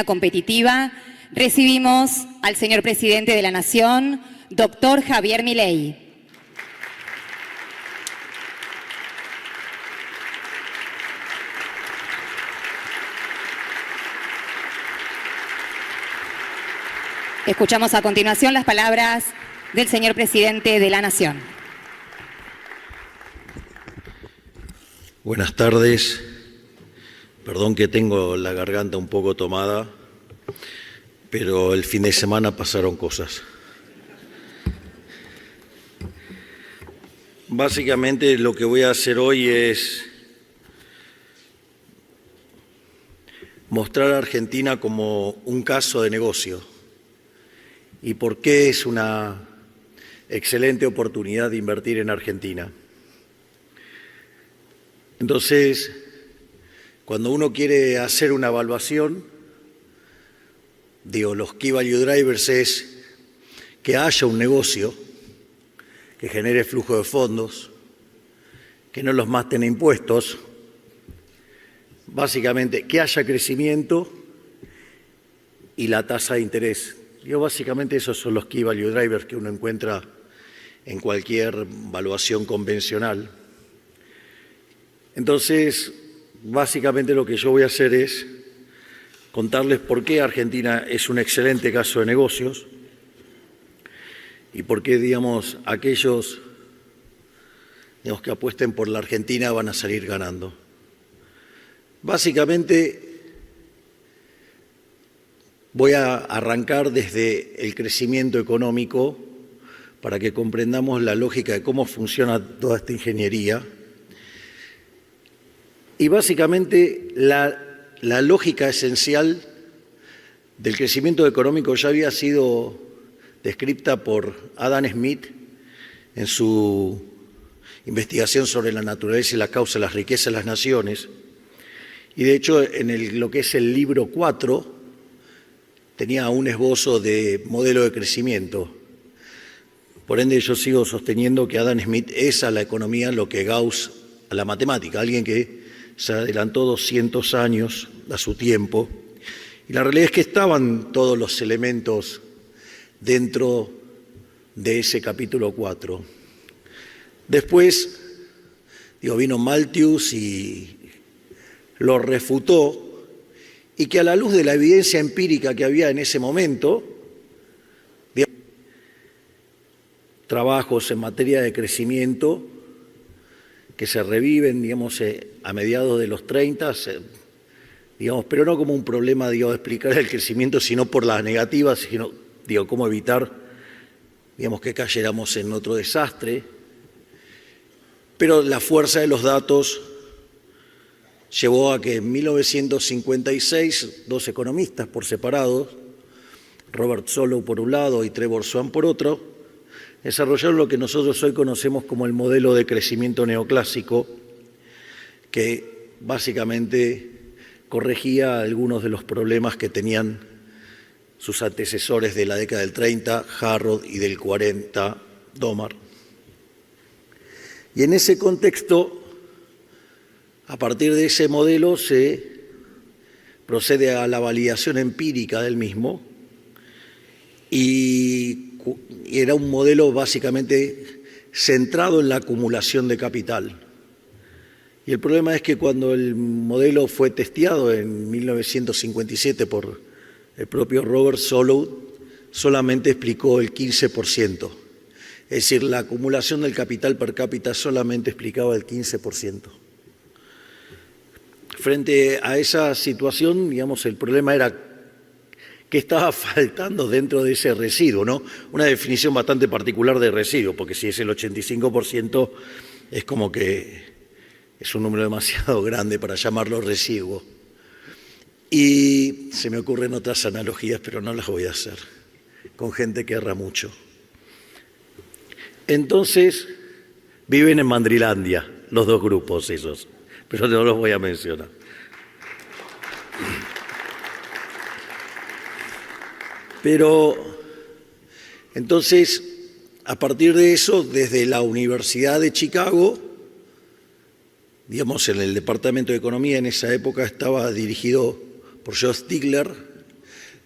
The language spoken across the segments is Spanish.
Competitiva, recibimos al señor presidente de la Nación, doctor Javier Milei. Escuchamos a continuación las palabras del señor presidente de la Nación. Buenas tardes. Perdón que tengo la garganta un poco tomada, pero el fin de semana pasaron cosas. Básicamente lo que voy a hacer hoy es mostrar a Argentina como un caso de negocio y por qué es una excelente oportunidad de invertir en Argentina. Entonces, cuando uno quiere hacer una evaluación, los Key Value Drivers es que haya un negocio que genere flujo de fondos, que no los maten impuestos, básicamente que haya crecimiento y la tasa de interés. Básicamente esos son los Key Value Drivers que uno encuentra en cualquier evaluación convencional. Entonces, básicamente lo que yo voy a hacer es contarles por qué Argentina es un excelente caso de negocios y por qué, aquellos que apuesten por la Argentina van a salir ganando. Básicamente, voy a arrancar desde el crecimiento económico para que comprendamos la lógica de cómo funciona toda esta ingeniería. Y básicamente la lógica esencial del crecimiento económico ya había sido descrita por Adam Smith en su investigación sobre la naturaleza y la causa de las riquezas de las naciones. Y de hecho, en lo que es el libro 4, tenía un esbozo de modelo de crecimiento. Por ende, yo sigo sosteniendo que Adam Smith es a la economía lo que Gauss a la matemática, alguien que se adelantó 200 años a su tiempo, y la realidad es que estaban todos los elementos dentro de ese capítulo 4. Después, vino Malthus y lo refutó, y que a la luz de la evidencia empírica que había en ese momento, trabajos en materia de crecimiento, que se reviven, a mediados de los 30, pero no como un problema, de explicar el crecimiento, sino por las negativas, sino, cómo evitar, que cayéramos en otro desastre. Pero la fuerza de los datos llevó a que en 1956, dos economistas por separado, Robert Solow por un lado y Trevor Swan por otro, desarrollaron lo que nosotros hoy conocemos como el modelo de crecimiento neoclásico, que básicamente corregía algunos de los problemas que tenían sus antecesores de la década del 30, Harrod, y del 40, Domar. Y en ese contexto, a partir de ese modelo se procede a la validación empírica del mismo, y era un modelo básicamente centrado en la acumulación de capital. Y el problema es que cuando el modelo fue testeado en 1957 por el propio Robert Solow, solamente explicó el 15%. Es decir, la acumulación del capital per cápita solamente explicaba el 15%. Frente a esa situación, el problema era qué estaba faltando dentro de ese residuo, ¿no? Una definición bastante particular de residuo, porque si es el 85%, es como que es un número demasiado grande para llamarlo residuo. Y se me ocurren otras analogías, pero no las voy a hacer, con gente que erra mucho. Entonces, viven en Mandrilandia, los dos grupos esos, pero no los voy a mencionar. Pero, entonces, a partir de eso, desde la Universidad de Chicago, en el Departamento de Economía en esa época estaba dirigido por Joe Stigler,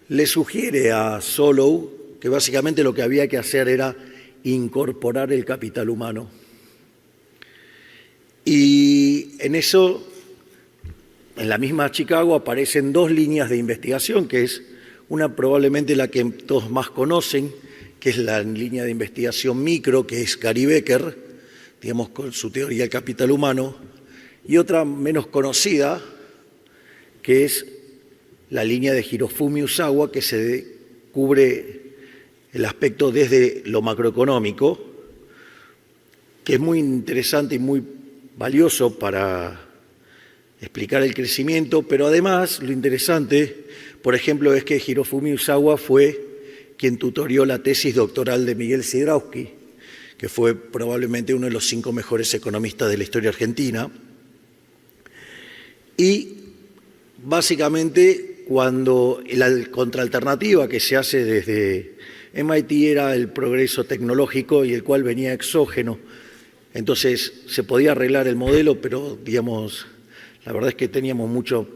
le sugiere a Solow que básicamente lo que había que hacer era incorporar el capital humano. Y en eso, en la misma Chicago, aparecen dos líneas de investigación, que es una probablemente la que todos más conocen, que es la línea de investigación micro, que es Gary Becker, digamos, con su teoría del capital humano, y otra menos conocida, que es la línea de Hirofumi Usawa, que se cubre el aspecto desde lo macroeconómico, que es muy interesante y muy valioso para explicar el crecimiento, pero además lo interesante, por ejemplo, es que Hirofumi Usawa fue quien tutorió la tesis doctoral de Miguel Sidrowski, que fue probablemente uno de los 5 mejores economistas de la historia argentina. Y básicamente cuando la contraalternativa que se hace desde MIT era el progreso tecnológico y el cual venía exógeno, entonces se podía arreglar el modelo, pero digamos, la verdad es que teníamos mucho,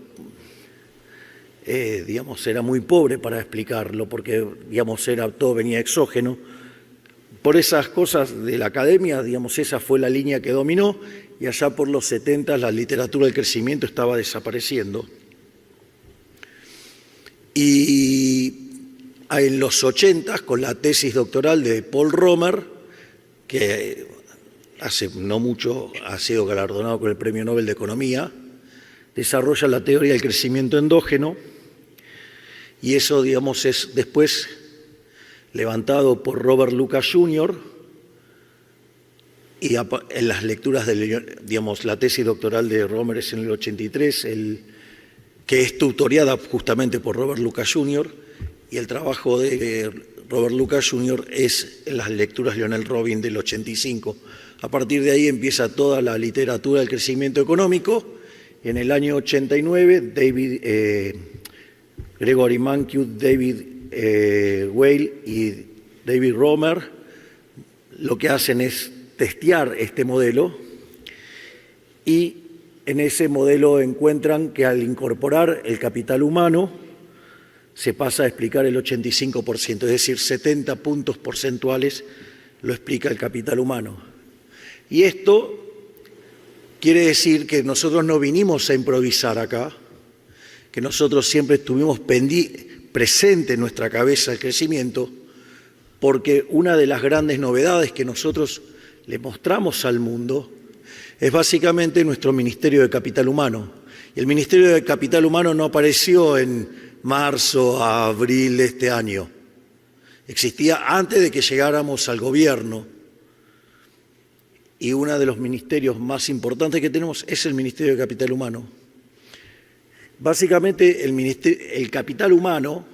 digamos, era muy pobre para explicarlo, porque digamos, todo venía exógeno. Por esas cosas de la academia, digamos, esa fue la línea que dominó, y allá por los 70 la literatura del crecimiento estaba desapareciendo. Y en los 80, con la tesis doctoral de Paul Romer, que hace no mucho ha sido galardonado con el Premio Nobel de Economía, desarrolla la teoría del crecimiento endógeno, y eso, digamos, es después levantado por Robert Lucas Jr., y en las lecturas, digamos, la tesis doctoral de Romer es en el 83, que es tutoriada justamente por Robert Lucas Jr., y el trabajo de Robert Lucas Jr. es en las lecturas Lionel Robin del 85. A partir de ahí empieza toda la literatura del crecimiento económico. En el año 89, Gregory Mankiw, David Weil y David Romer lo que hacen es testear este modelo, y en ese modelo encuentran que al incorporar el capital humano se pasa a explicar el 85%, es decir, 70 puntos porcentuales lo explica el capital humano. Y esto quiere decir que nosotros no vinimos a improvisar acá, que nosotros siempre estuvimos presente en nuestra cabeza el crecimiento, porque una de las grandes novedades que nosotros le mostramos al mundo es básicamente nuestro Ministerio de Capital Humano. Y el Ministerio de Capital Humano no apareció en marzo a abril de este año. Existía antes de que llegáramos al gobierno. Y uno de los ministerios más importantes que tenemos es el Ministerio de Capital Humano. Básicamente, el capital humano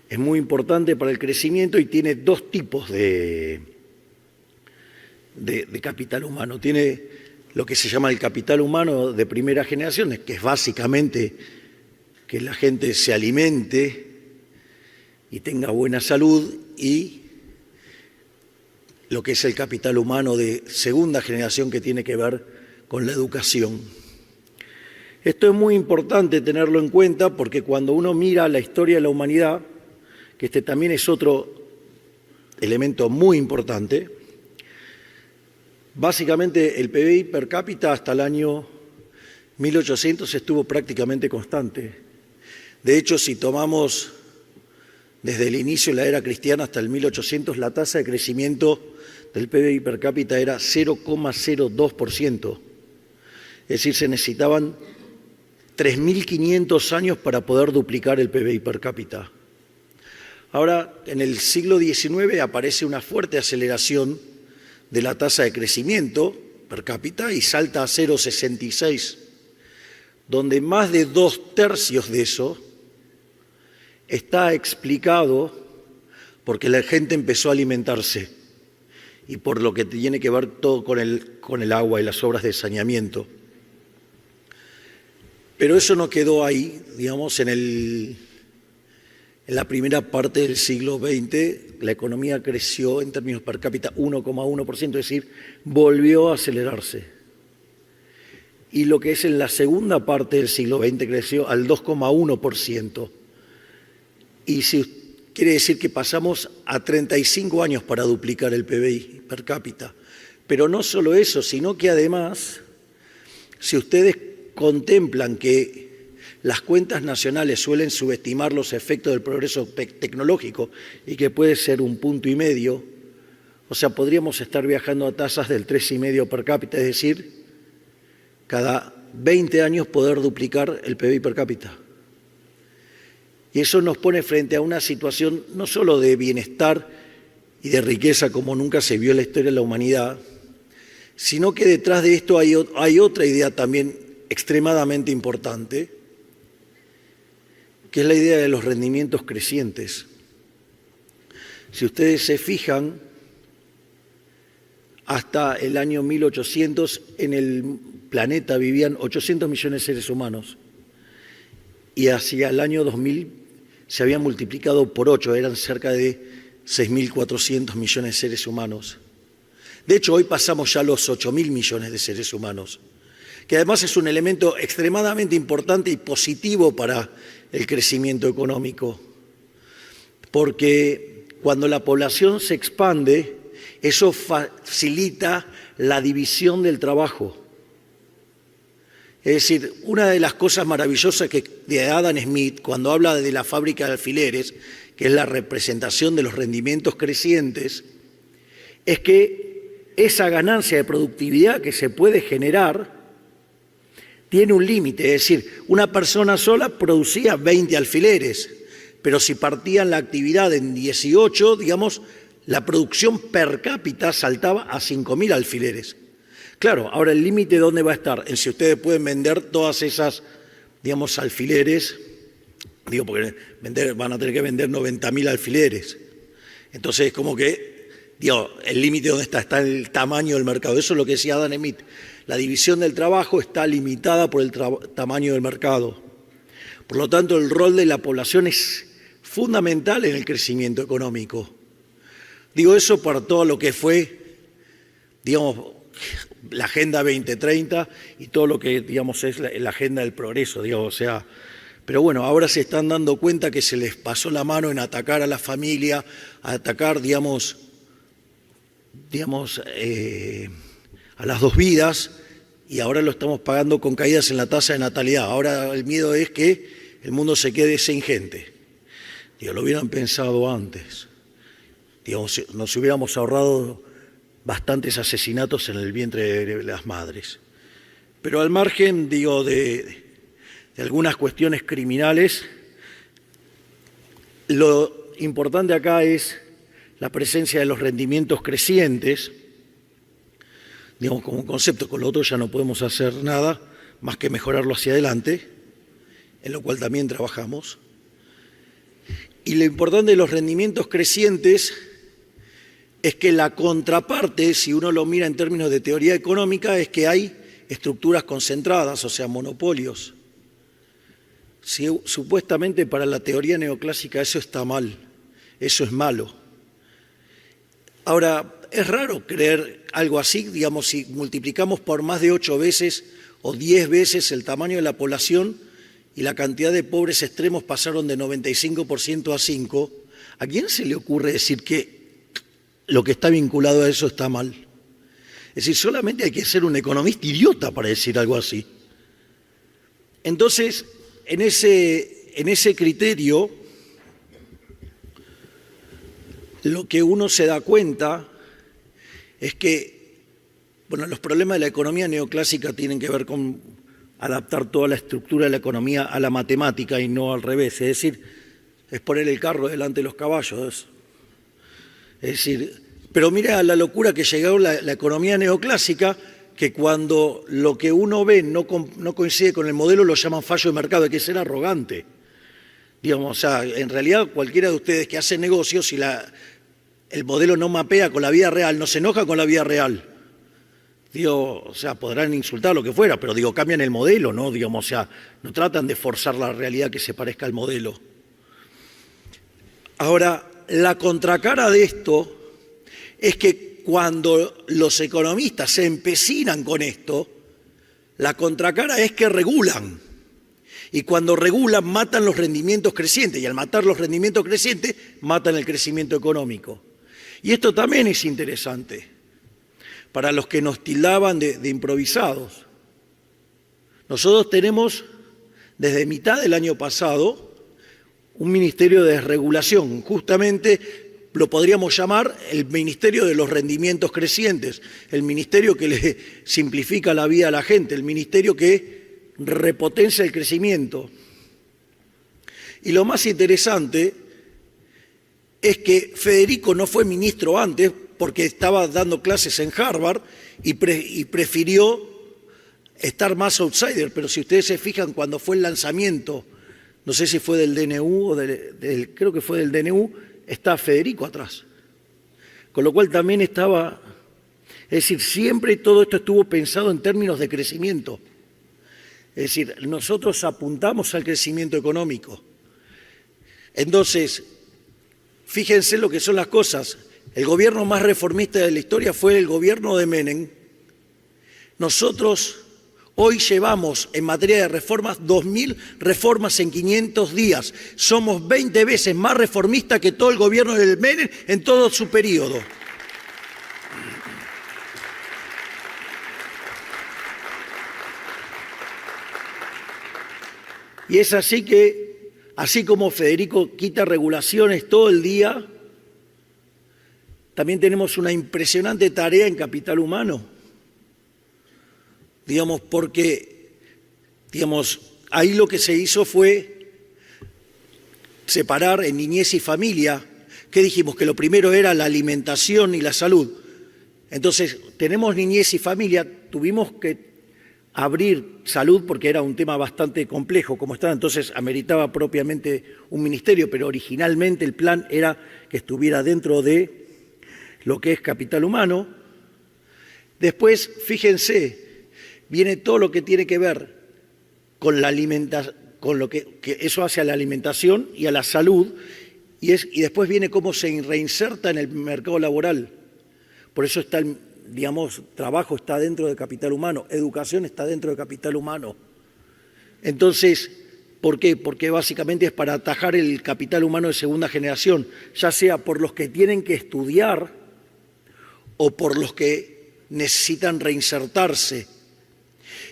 es muy importante para el crecimiento y tiene dos tipos de capital humano. Tiene lo que se llama el capital humano de primera generación, que es básicamente que la gente se alimente y tenga buena salud, y lo que es el capital humano de segunda generación, que tiene que ver con la educación. Esto es muy importante tenerlo en cuenta, porque cuando uno mira la historia de la humanidad, que este también es otro elemento muy importante, básicamente el PBI per cápita hasta el año 1800 estuvo prácticamente constante. De hecho, si tomamos desde el inicio de la era cristiana hasta el 1800, la tasa de crecimiento del PBI per cápita era 0,02%. Es decir, se necesitaban 3.500 años para poder duplicar el PBI per cápita. Ahora, en el siglo XIX aparece una fuerte aceleración de la tasa de crecimiento per cápita y salta a 0,66, donde más de 2/3 de eso está explicado porque la gente empezó a alimentarse y por lo que tiene que ver todo con el agua y las obras de saneamiento. Pero eso no quedó ahí, digamos, en la primera parte del siglo XX la economía creció en términos per cápita 1,1%, es decir, volvió a acelerarse. Y lo que es en la segunda parte del siglo XX creció al 2,1%. y quiere decir que pasamos a 35 años para duplicar el PBI per cápita. Pero no solo eso, sino que además, si ustedes contemplan que las cuentas nacionales suelen subestimar los efectos del progreso tecnológico y que puede ser 1,5 puntos, o sea, podríamos estar viajando a tasas del 3,5 per cápita, es decir, cada 20 años poder duplicar el PBI per cápita. Y eso nos pone frente a una situación no solo de bienestar y de riqueza como nunca se vio en la historia de la humanidad, sino que detrás de esto hay otra idea también extremadamente importante, que es la idea de los rendimientos crecientes. Si ustedes se fijan, hasta el año 1800 en el planeta vivían 800 millones de seres humanos y hacia el año 2000 se había multiplicado por 8, eran cerca de 6.400 millones de seres humanos. De hecho, hoy pasamos ya los 8.000 millones de seres humanos, que además es un elemento extremadamente importante y positivo para el crecimiento económico, porque cuando la población se expande, eso facilita la división del trabajo. Es decir, una de las cosas maravillosas de Adam Smith, cuando habla de la fábrica de alfileres, que es la representación de los rendimientos crecientes, es que esa ganancia de productividad que se puede generar tiene un límite. Es decir, una persona sola producía 20 alfileres, pero si partían la actividad en 18, digamos, la producción per cápita saltaba a 5.000 alfileres. Claro, ahora el límite ¿dónde va a estar? En si ustedes pueden vender todas esas, digamos, alfileres, digo, porque van a tener que vender 90.000 alfileres. Entonces es como que, digo, el límite ¿dónde está? Está en el tamaño del mercado. Eso es lo que decía Adam Smith. La división del trabajo está limitada por el tamaño del mercado. Por lo tanto, el rol de la población es fundamental en el crecimiento económico. Digo eso por todo lo que fue, digamos, la Agenda 2030 y todo lo que, digamos, es la agenda del progreso, digamos, o sea, pero bueno, ahora se están dando cuenta que se les pasó la mano en atacar a la familia, a atacar, digamos, a las dos vidas, y ahora lo estamos pagando con caídas en la tasa de natalidad. Ahora el miedo es que el mundo se quede sin gente. Digo, lo hubieran pensado antes. Digamos, nos hubiéramos ahorrado bastantes asesinatos en el vientre de las madres. Pero al margen, digo, de algunas cuestiones criminales, lo importante acá es la presencia de los rendimientos crecientes, digamos, como un concepto. Con lo otro ya no podemos hacer nada más que mejorarlo hacia adelante, en lo cual también trabajamos. Y lo importante de los rendimientos crecientes es que la contraparte, si uno lo mira en términos de teoría económica, es que hay estructuras concentradas, o sea, monopolios. Si, supuestamente para la teoría neoclásica eso está mal, eso es malo. Ahora, es raro creer algo así, digamos, si multiplicamos por más de 8 veces o 10 veces el tamaño de la población y la cantidad de pobres extremos pasaron de 95% a 5%, ¿a quién se le ocurre decir que lo que está vinculado a eso está mal? Es decir, solamente hay que ser un economista idiota para decir algo así. Entonces, en ese criterio, lo que uno se da cuenta es que, bueno, los problemas de la economía neoclásica tienen que ver con adaptar toda la estructura de la economía a la matemática y no al revés. Es decir, es poner el carro delante de los caballos. Es decir, pero mira la locura que llegó la economía neoclásica, que cuando lo que uno ve no coincide con el modelo lo llaman fallo de mercado. Hay que ser arrogante. Digamos, o sea, en realidad cualquiera de ustedes que hace negocios, si el modelo no mapea con la vida real, no se enoja con la vida real. Digo, o sea, podrán insultar lo que fuera, pero digo, cambian el modelo, ¿no? Digamos, o sea, no tratan de forzar la realidad que se parezca al modelo. Ahora, la contracara de esto es que cuando los economistas se empecinan con esto, la contracara es que regulan. Y cuando regulan, matan los rendimientos crecientes. Y al matar los rendimientos crecientes, matan el crecimiento económico. Y esto también es interesante para los que nos tildaban de improvisados. Nosotros tenemos, desde mitad del año pasado, un ministerio de desregulación. Justamente lo podríamos llamar el ministerio de los rendimientos crecientes, el ministerio que le simplifica la vida a la gente, el ministerio que repotencia el crecimiento. Y lo más interesante es que Federico no fue ministro antes porque estaba dando clases en Harvard y prefirió estar más outsider, pero si ustedes se fijan cuando fue el lanzamiento, no sé si fue del DNU o creo que fue del DNU, está Federico atrás. Con lo cual también estaba, es decir, siempre todo esto estuvo pensado en términos de crecimiento. Es decir, nosotros apuntamos al crecimiento económico. Entonces, fíjense lo que son las cosas. El gobierno más reformista de la historia fue el gobierno de Menem. Nosotros hoy llevamos en materia de reformas 2.000 reformas en 500 días. Somos 20 veces más reformistas que todo el gobierno de Menem en todo su periodo. Y es así que, así como Federico quita regulaciones todo el día, también tenemos una impresionante tarea en capital humano. Digamos, porque, digamos, ahí lo que se hizo fue separar en niñez y familia. ¿Qué dijimos? Que lo primero era la alimentación y la salud. Entonces, tenemos niñez y familia, tuvimos que abrir salud porque era un tema bastante complejo como estaba, entonces ameritaba propiamente un ministerio, pero originalmente el plan era que estuviera dentro de lo que es capital humano. Después, fíjense, viene todo lo que tiene que ver con la alimentación, con lo que eso hace a la alimentación y a la salud, y después viene cómo se reinserta en el mercado laboral. Por eso está digamos, trabajo está dentro de capital humano, educación está dentro de capital humano. Entonces, ¿por qué? Porque básicamente es para atajar el capital humano de segunda generación, ya sea por los que tienen que estudiar o por los que necesitan reinsertarse.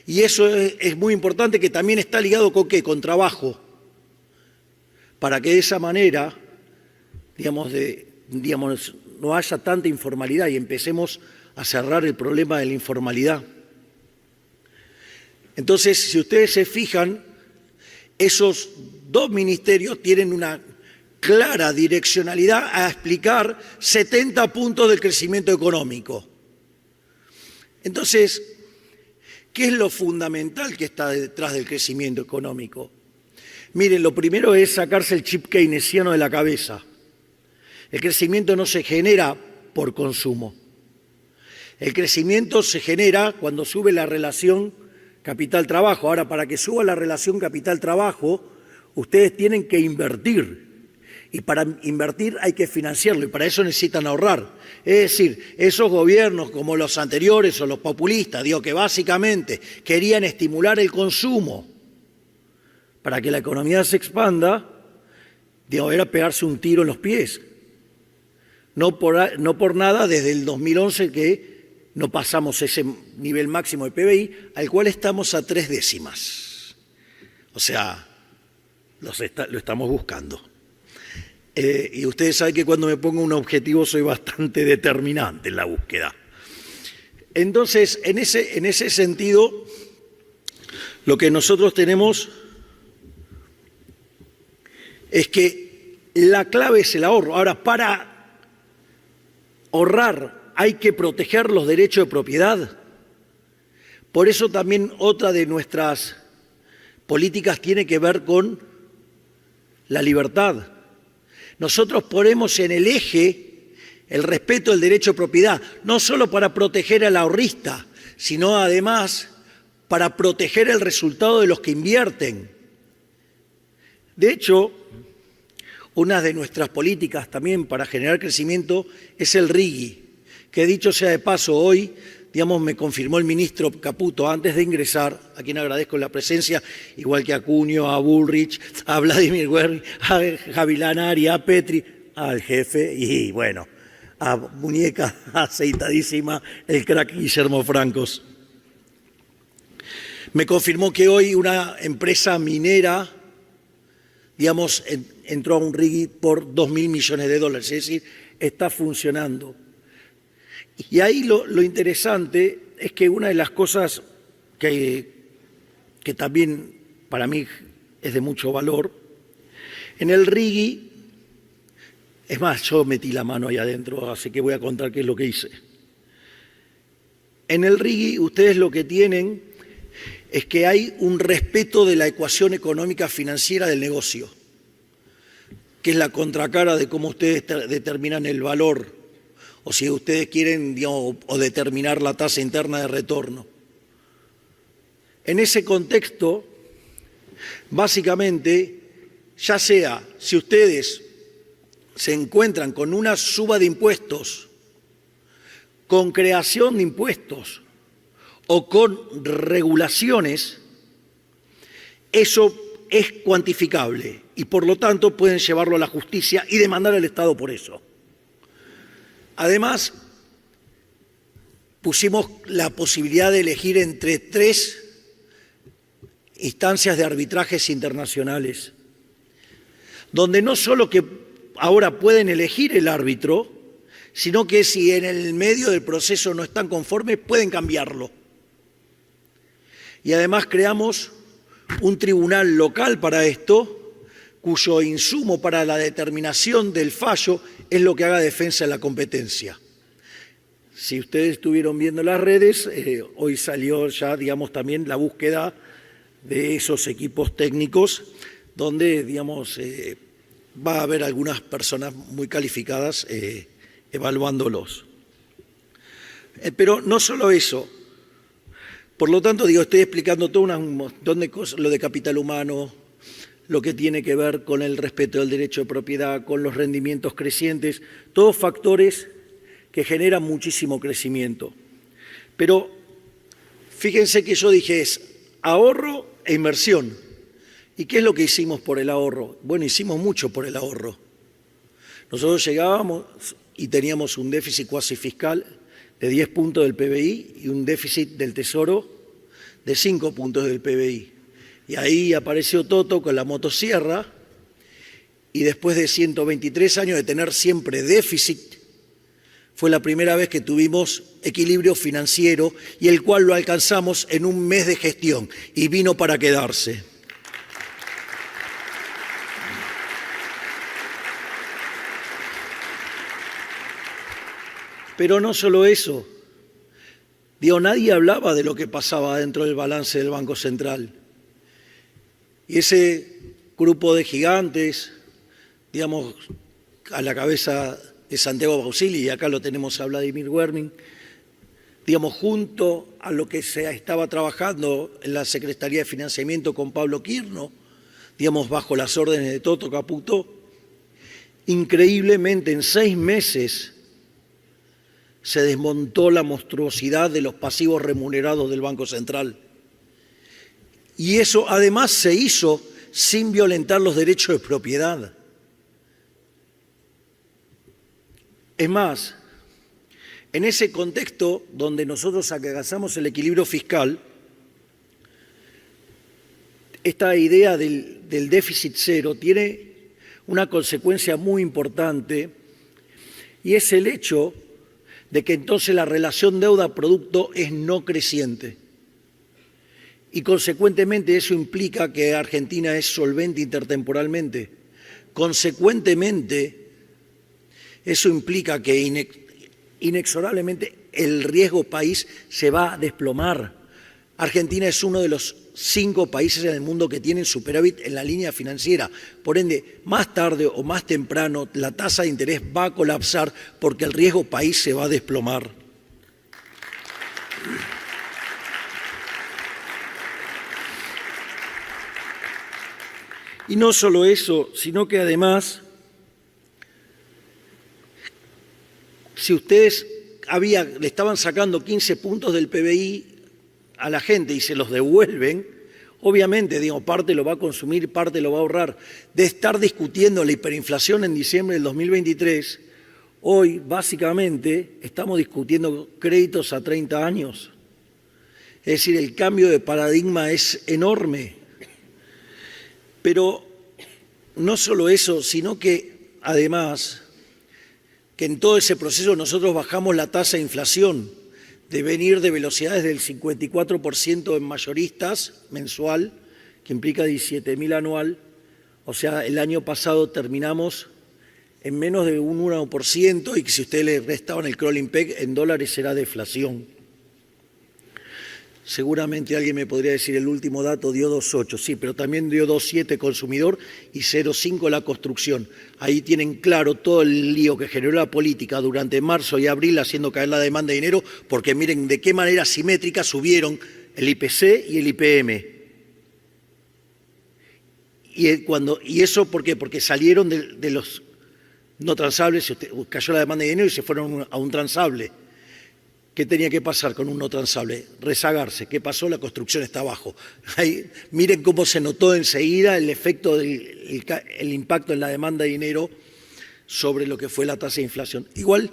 Y eso es muy importante, que también está ligado con ¿qué? Con trabajo, para que de esa manera, digamos, no haya tanta informalidad y empecemos a cerrar el problema de la informalidad. Entonces, si ustedes se fijan, esos dos ministerios tienen una clara direccionalidad a explicar 70 puntos del crecimiento económico. Entonces, ¿qué es lo fundamental que está detrás del crecimiento económico? Miren, lo primero es sacarse el chip keynesiano de la cabeza. El crecimiento no se genera por consumo. El crecimiento se genera cuando sube la relación capital-trabajo. Ahora, para que suba la relación capital-trabajo, ustedes tienen que invertir. Y para invertir hay que financiarlo, y para eso necesitan ahorrar. Es decir, esos gobiernos como los anteriores o los populistas, digo, que básicamente querían estimular el consumo para que la economía se expanda, digo, era pegarse un tiro en los pies. No por nada, desde el 2011 que no pasamos ese nivel máximo de PBI, al cual estamos a 3 décimas. O sea, lo estamos buscando. Y ustedes saben que cuando me pongo un objetivo soy bastante determinante en la búsqueda. Entonces, en ese sentido, lo que nosotros tenemos es que la clave es el ahorro. Ahora, para ahorrar hay que proteger los derechos de propiedad. Por eso también otra de nuestras políticas tiene que ver con la libertad. Nosotros ponemos en el eje el respeto del derecho de propiedad, no solo para proteger al ahorrista, sino además para proteger el resultado de los que invierten. De hecho, una de nuestras políticas también para generar crecimiento es el RIGI, que dicho sea de paso hoy, me confirmó el ministro Caputo antes de ingresar, a quien agradezco la presencia, igual que a Cunio, a Bullrich, a Vladimir Werning, a Gavilán Ari, a Petri, al jefe y bueno, a muñeca aceitadísima, el crack Guillermo Francos. Me confirmó que hoy una empresa minera, entró a un RIGI por $2.000 millones, es decir, está funcionando. Y ahí lo interesante es que una de las cosas que también para mí es de mucho valor, en el RIGI, es más, yo metí la mano ahí adentro, así que voy a contar qué es lo que hice. En el RIGI ustedes lo que tienen es que hay un respeto de la ecuación económica financiera del negocio, que es la contracara de cómo ustedes determinan el valor, o si ustedes quieren, o determinar la tasa interna de retorno. En ese contexto, básicamente, ya sea si ustedes se encuentran con una suba de impuestos, con creación de impuestos o con regulaciones, eso es cuantificable y por lo tanto pueden llevarlo a la justicia y demandar al Estado por eso. Además, pusimos la posibilidad de elegir entre 3 instancias de arbitrajes internacionales, donde no solo que ahora pueden elegir el árbitro, sino que si en el medio del proceso no están conformes, pueden cambiarlo. Y además creamos un tribunal local para esto, cuyo insumo para la determinación del fallo es lo que haga defensa de la competencia. Si ustedes estuvieron viendo las redes, hoy salió ya, también la búsqueda de esos equipos técnicos, donde, va a haber algunas personas muy calificadas evaluándolos. Pero no solo eso. Por lo tanto, estoy explicando todo un montón de cosas, lo de capital humano, lo que tiene que ver con el respeto del derecho de propiedad, con los rendimientos crecientes, todos factores que generan muchísimo crecimiento. Pero fíjense que yo dije es ahorro e inversión. ¿Y qué es lo que hicimos por el ahorro? Bueno, hicimos mucho por el ahorro. Nosotros llegábamos y teníamos un déficit cuasi fiscal de 10 puntos del PBI y un déficit del Tesoro de 5 puntos del PBI. Y ahí apareció Toto con la motosierra y después de 123 años de tener siempre déficit, fue la primera vez que tuvimos equilibrio financiero y el cual lo alcanzamos en un mes de gestión y vino para quedarse. Pero no solo eso, nadie hablaba de lo que pasaba dentro del balance del Banco Central. Y ese grupo de gigantes, a la cabeza de Santiago Bausili, y acá lo tenemos a Vladimir Werning, junto a lo que se estaba trabajando en la Secretaría de Financiamiento con Pablo Quirno, bajo las órdenes de Toto Caputo, increíblemente en 6 meses se desmontó la monstruosidad de los pasivos remunerados del Banco Central. Y eso además se hizo sin violentar los derechos de propiedad. Es más, en ese contexto donde nosotros alcanzamos el equilibrio fiscal, esta idea del déficit cero tiene una consecuencia muy importante y es el hecho de que entonces la relación deuda-producto es no creciente. Y consecuentemente eso implica que Argentina es solvente intertemporalmente. Consecuentemente, eso implica que inexorablemente el riesgo país se va a desplomar. Argentina es uno de los 5 países en el mundo que tienen superávit en la línea financiera. Por ende, más tarde o más temprano, la tasa de interés va a colapsar porque el riesgo país se va a desplomar. Y no solo eso, sino que además, si ustedes le estaban sacando 15 puntos del PBI a la gente y se los devuelven, obviamente, digo, parte lo va a consumir, parte lo va a ahorrar. De estar discutiendo la hiperinflación en diciembre del 2023, hoy básicamente estamos discutiendo créditos a 30 años. Es decir, el cambio de paradigma es enorme. Pero no solo eso, sino que además que en todo ese proceso nosotros bajamos la tasa de inflación de venir de velocidades del 54% en mayoristas mensual, que implica 17.000 anual. O sea, el año pasado terminamos en menos de un 1%, y que si usted le restaban el crawling peg en dólares será deflación. Seguramente alguien me podría decir el último dato dio 2,8, sí, pero también dio 2,7 consumidor y 0,5 la construcción. Ahí tienen claro todo el lío que generó la política durante marzo y abril haciendo caer la demanda de dinero, porque miren de qué manera simétrica subieron el IPC y el IPM. ¿Y eso por qué? Porque salieron de los no transables, cayó la demanda de dinero y se fueron a un transable. ¿Qué tenía que pasar con un no transable? Rezagarse. ¿Qué pasó? La construcción está abajo. Ahí, miren cómo se notó enseguida el efecto el impacto en la demanda de dinero sobre lo que fue la tasa de inflación. Igual,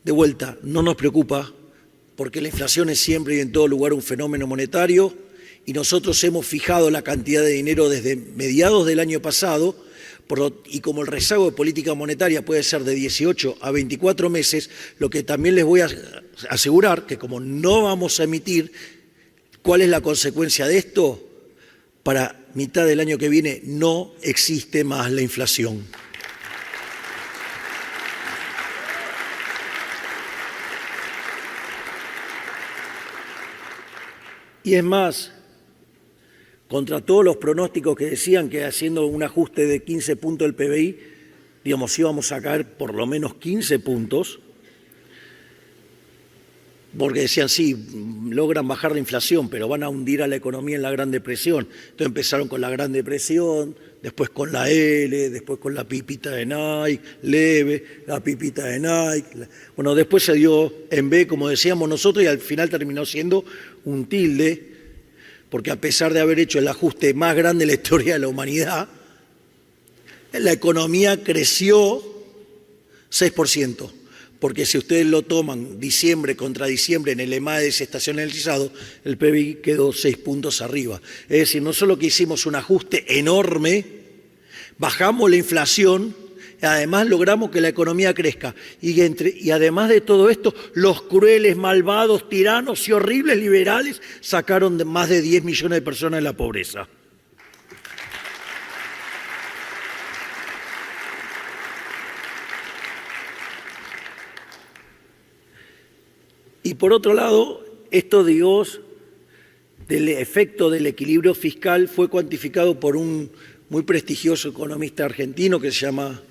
de vuelta, no nos preocupa, porque la inflación es siempre y en todo lugar un fenómeno monetario, y nosotros hemos fijado la cantidad de dinero desde mediados del año pasado, y como el rezago de política monetaria puede ser de 18 a 24 meses, lo que también les voy a asegurar que como no vamos a emitir, ¿cuál es la consecuencia de esto? Para mitad del año que viene no existe más la inflación. Y es más, contra todos los pronósticos que decían que haciendo un ajuste de 15 puntos del PBI, digamos, íbamos a caer por lo menos 15 puntos, porque decían, sí, logran bajar la inflación, pero van a hundir a la economía en la Gran Depresión. Entonces empezaron con la Gran Depresión, después con la L, después con la pipita de Nike, leve, la pipita de Nike. Bueno, después se dio en B, como decíamos nosotros, y al final terminó siendo un tilde, porque a pesar de haber hecho el ajuste más grande en la historia de la humanidad, la economía creció 6%, porque si ustedes lo toman diciembre contra diciembre en el EMAE desestacionalizado, el PBI quedó 6 puntos arriba. Es decir, no solo que hicimos un ajuste enorme, bajamos la inflación, además logramos que la economía crezca. Y además de todo esto, los crueles, malvados, tiranos y horribles liberales sacaron más de 10 millones de personas de la pobreza. Y por otro lado, esto, Dios, del efecto del equilibrio fiscal fue cuantificado por un muy prestigioso economista argentino que se llama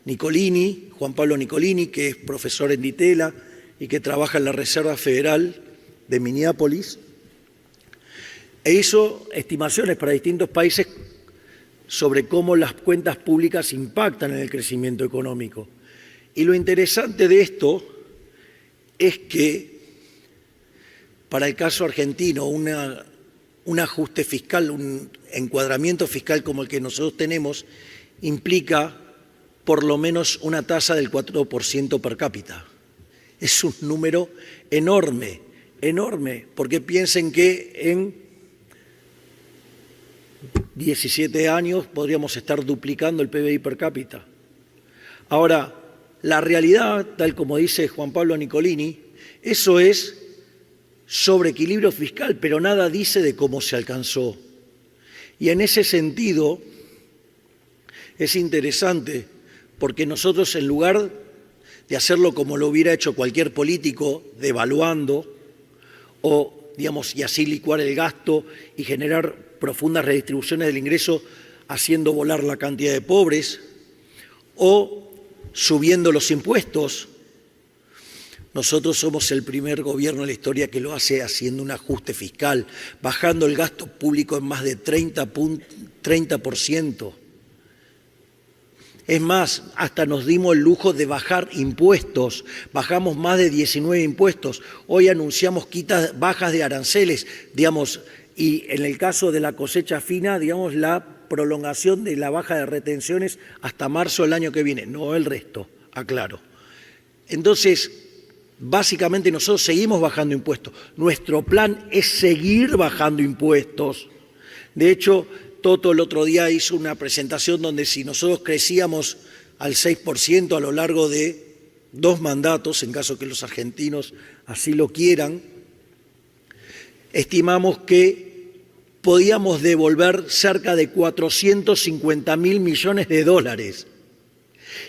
Nicolini, Juan Pablo Nicolini, que es profesor en Ditela y que trabaja en la Reserva Federal de Minneapolis, e hizo estimaciones para distintos países sobre cómo las cuentas públicas impactan en el crecimiento económico. Y lo interesante de esto es que para el caso argentino un ajuste fiscal, un encuadramiento fiscal como el que nosotros tenemos, implica por lo menos una tasa del 4% per cápita. Es un número enorme, enorme, porque piensen que en 17 años podríamos estar duplicando el PBI per cápita. Ahora, la realidad, tal como dice Juan Pablo Nicolini, eso es sobre equilibrio fiscal, pero nada dice de cómo se alcanzó. Y en ese sentido es interesante, porque nosotros, en lugar de hacerlo como lo hubiera hecho cualquier político, devaluando o, digamos, y así licuar el gasto y generar profundas redistribuciones del ingreso, haciendo volar la cantidad de pobres o subiendo los impuestos, nosotros somos el primer gobierno en la historia que lo hace haciendo un ajuste fiscal, bajando el gasto público en más de 30%. Es más, hasta nos dimos el lujo de bajar impuestos. Bajamos más de 19 impuestos. Hoy anunciamos bajas de aranceles, digamos, y en el caso de la cosecha fina, digamos, la prolongación de la baja de retenciones hasta marzo del año que viene, no el resto, aclaro. Entonces, básicamente nosotros seguimos bajando impuestos. Nuestro plan es seguir bajando impuestos. De hecho, Toto el otro día hizo una presentación donde si nosotros crecíamos al 6% a lo largo de 2 mandatos, en caso que los argentinos así lo quieran, estimamos que podíamos devolver cerca de 450.000 millones de dólares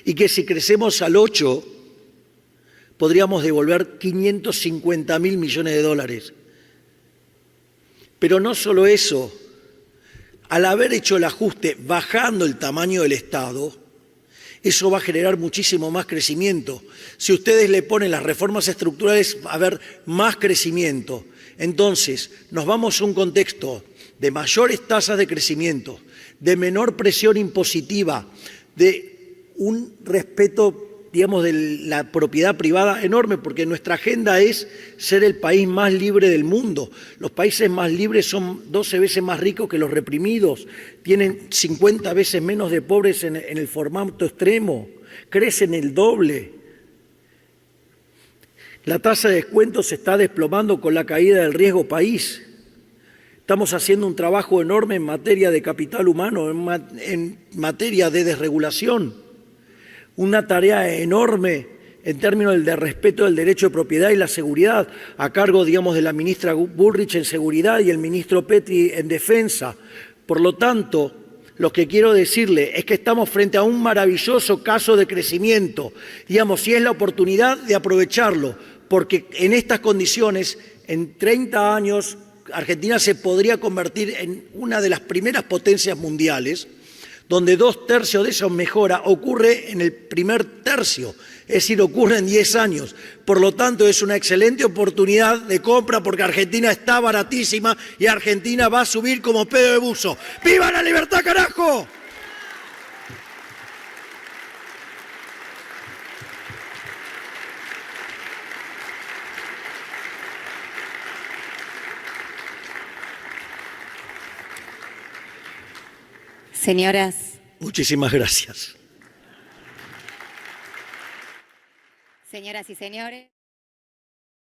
y que si crecemos al 8%, podríamos devolver 550.000 millones de dólares. Pero no solo eso. Al haber hecho el ajuste bajando el tamaño del Estado, eso va a generar muchísimo más crecimiento. Si ustedes le ponen las reformas estructurales, va a haber más crecimiento. Entonces, nos vamos a un contexto de mayores tasas de crecimiento, de menor presión impositiva, de un respeto, digamos, de la propiedad privada enorme, porque nuestra agenda es ser el país más libre del mundo. Los países más libres son 12 veces más ricos que los reprimidos, tienen 50 veces menos de pobres en el formato extremo, crecen el doble. La tasa de descuento se está desplomando con la caída del riesgo país. Estamos haciendo un trabajo enorme en materia de capital humano, en materia de desregulación. Una tarea enorme en términos de respeto del derecho de propiedad y la seguridad, a cargo, digamos, de la ministra Bullrich en seguridad y el ministro Petri en defensa. Por lo tanto, lo que quiero decirle es que estamos frente a un maravilloso caso de crecimiento, digamos, y es la oportunidad de aprovecharlo, porque en estas condiciones, en 30 años, Argentina se podría convertir en una de las primeras potencias mundiales, donde 2/3 de esa mejora ocurre en el primer tercio, es decir, ocurre en 10 años. Por lo tanto, es una excelente oportunidad de compra porque Argentina está baratísima y Argentina va a subir como pedo de buzo. ¡Viva la libertad, carajo! Señoras. Muchísimas gracias. Señoras y señores.